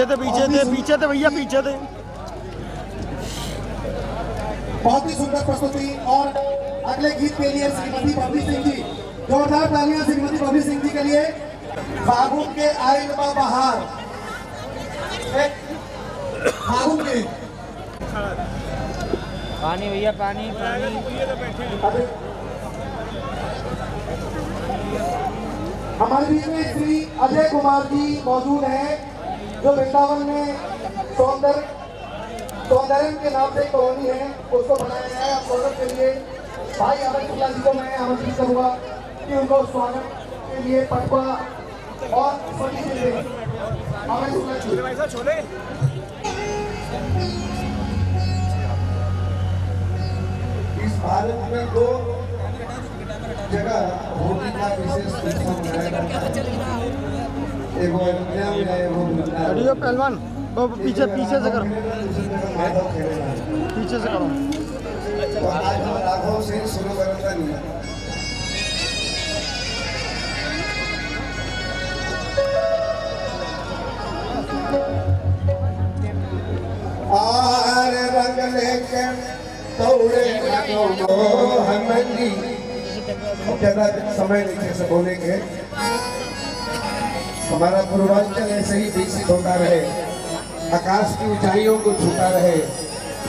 पीछे थे भैया, पीछे थे। बहुत ही सुंदर प्रस्तुति। और अगले गीत के लिए श्रीमती बबली सिंह जी, जोरदार तालियां श्रीमती बबली सिंह जी के लिए। फागुन के आइल बा बहार, फागुन के पानी भैया, पानी पानी। हमारे बीच में श्री अजय कुमार जी मौजूद हैं, जो वृंदावन में सौंदर्य के नाम से कॉलोनी है, उसको बनाया गया है। आप स्वागत के लिए भाई अमर शुक्ला जी को मैं आमंत्रित करूंगा कि उनको स्वागत के लिए पटवा और सभी से अमर शुक्ला जी। इस भारत में दो जगह होली का विशेष उत्सव मनाया जाता है, एगो अयोध्या में है, एगो अरे पहलवान पीछे से करो, पीछे से करो। तो आज हम राघव से शुरू करते हैं। आर रंग लेके दौड़े हमली, ज्यादा समय नहीं से बोलेंगे। हमारा पूर्वांचल ऐसे ही विकसित होता रहे, आकाश की ऊंचाइयों को छूता रहे,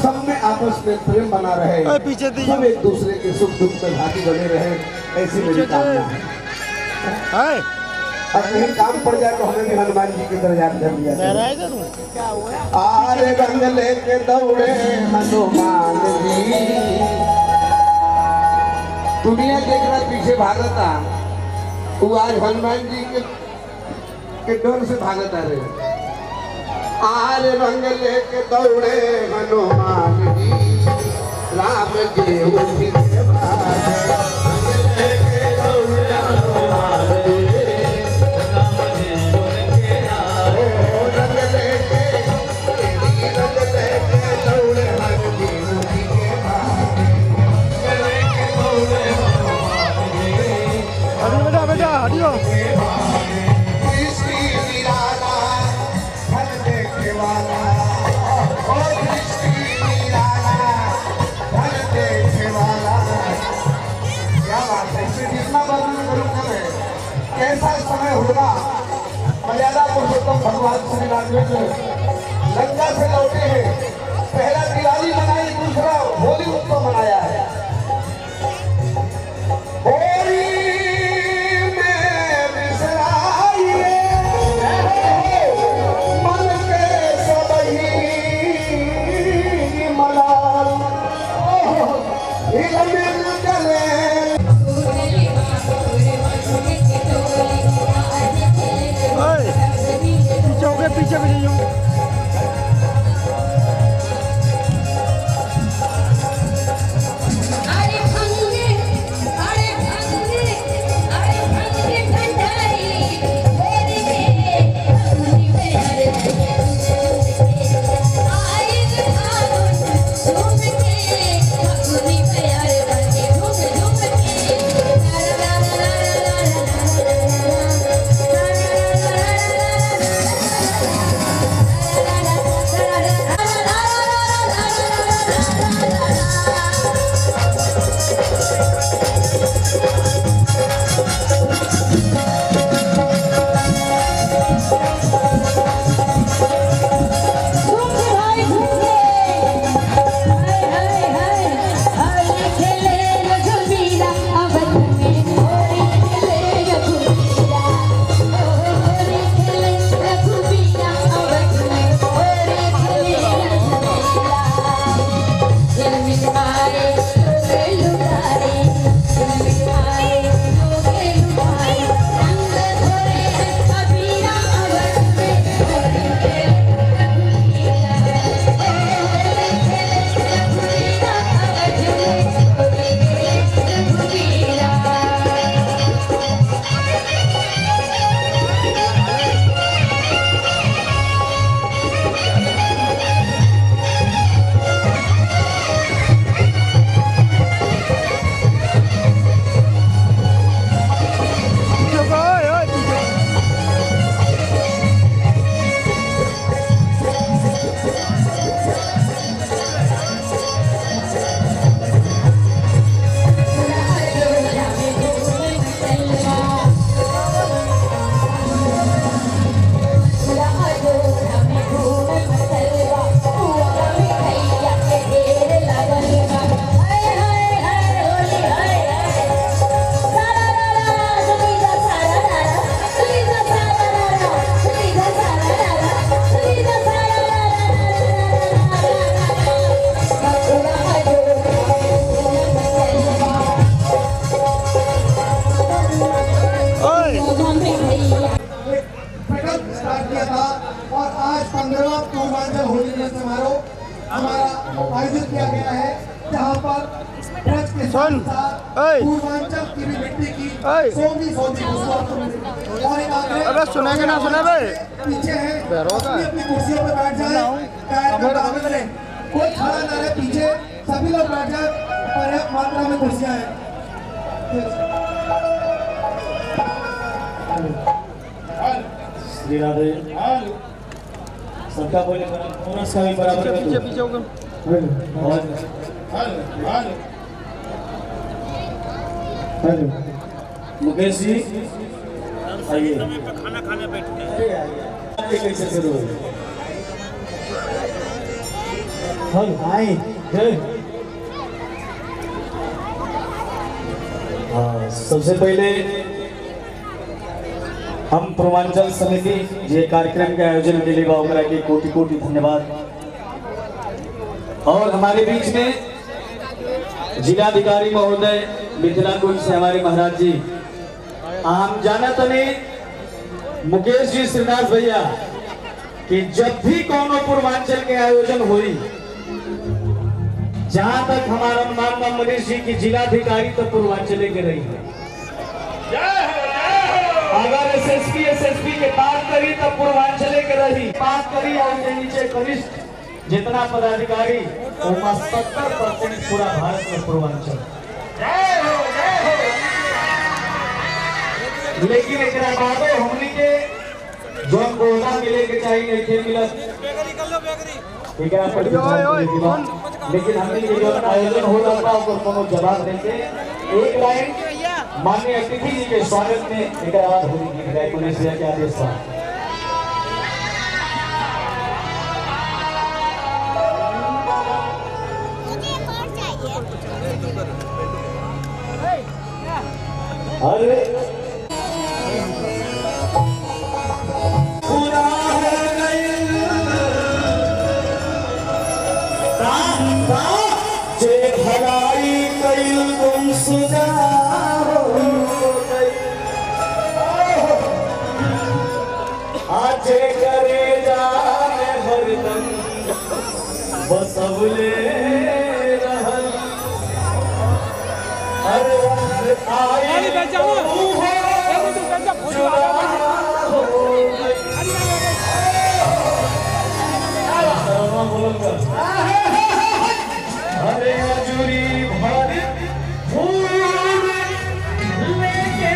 सब में आपस में प्रेम बना रहे, पीछे सब एक दूसरे के सुख दुख में भागी बने रहे, ऐसी मेरी कामना है। अब कहीं काम पड़ जाए तो हमें भी हनुमान जी की तरह याद कर लिया। आरे रंग लेके दौड़े हनुमान जी, दुनिया देख रहा पीछे भागता, वो आज हनुमान जी के डर से भागता रहे। आरे रंग लेके दौड़े हनुमान जी, राम के उनके भागे। बेटा हटियो। कैसा समय होगा, मर्यादा पुरुषोत्तम भगवान श्री राम लंका से लौटे हैं, पहला दिवाली मनाई, दूसरा होली उत्सव मनाया है। होली में बिसराइए मन के सबही मलाल, हिल मिल चले। पीछे भी नहीं हूँ। आयोजित किया गया है, जहाँ पर ब्रज के सुन, साथ ओए। पूर्वांचल की भी मिट्टी की ओए। सोनी खुशबू आपको मिलेगी। और एक आग्रह, अबे सुने कि ना सुने बे? पीछे है, बैरो का है। अपनी कुर्सियों पे बैठ जाए, पैर पे ताबे करें, कोई खड़ा ना रहे पीछे, सभी लोग बैठ जाए, पर्याप्त मात्रा में कुर्सियां हैं। श्री राधे सबका बोले बोनस का भी बराबर पीछे कर पीछे दो। पीछे होकर मुकेश जी आइए खाना खाने बैठे कैसे शुरू हुई आए हाँ सबसे पहले हम पूर्वांचल समिति ये कार्यक्रम के आयोजन के लिए ओकरा के कोटि कोटि धन्यवाद। और हमारे बीच में जिलाधिकारी महोदय मिथिलाकुंज से हमारे महाराज जी हम जाना तने मुकेश जी श्रीनाथ भैया कि जब भी कोनो पूर्वांचल के आयोजन हुई जहां तक हमारा अनुमान में मनीष जी की जिलाधिकारी तो पूर्वांचल के रही है। अगर एसएसपी के बात करी तो पूर्वांचल के रही बात करी और उनके नीचे कनिष्ठ जितना पदाधिकारी 70% पूरा भारत में पूर्वांचल। लेकिन एक बादो हमने के जो कोना मिले के चाहिए नहीं थे मिला ठीक है आप लेकिन हमने ये जो आयोजन हो रहा था उसको कोनो जवाब देते एक लाइन माननीय अतिथि जी के स्वागत में एक आवाज होगी गीत गाय पुलिस के आदेश था। अरे पूरा हो जे भलाई कईल तुम सुजाओ आजे करे जाने हरदम बसवले रहल हर वक्त आई अरे अजूरी भर फूल लेके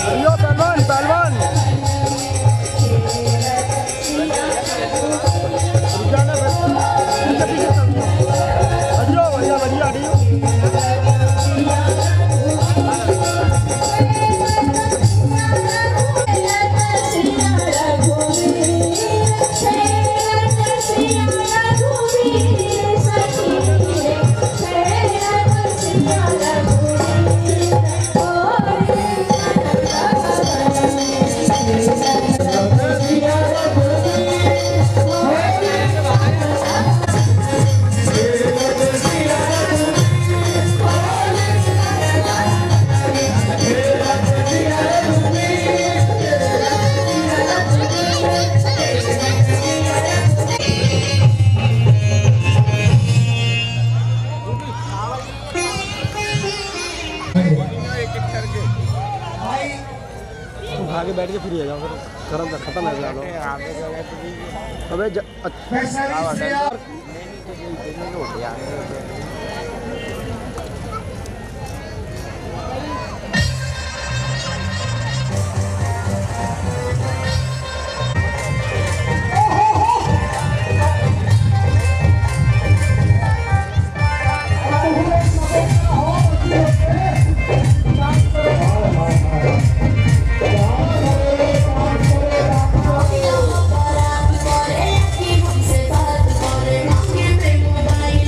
अयो पहलवान पहलवान जाना पीछे पीछे अडियो भैया बढ़िया अडियो आगे बैठ के फिर आ जाओ फिर गरम तक खत्म है लो अबे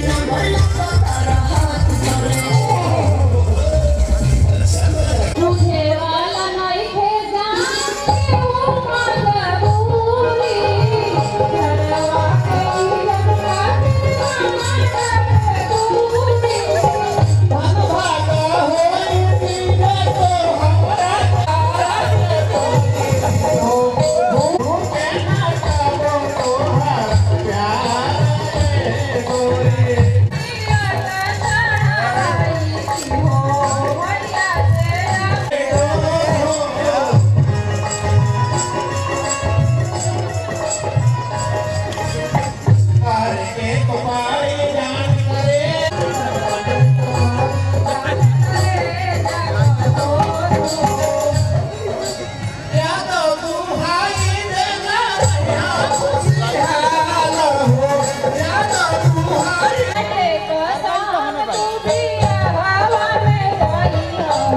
Number Thank you.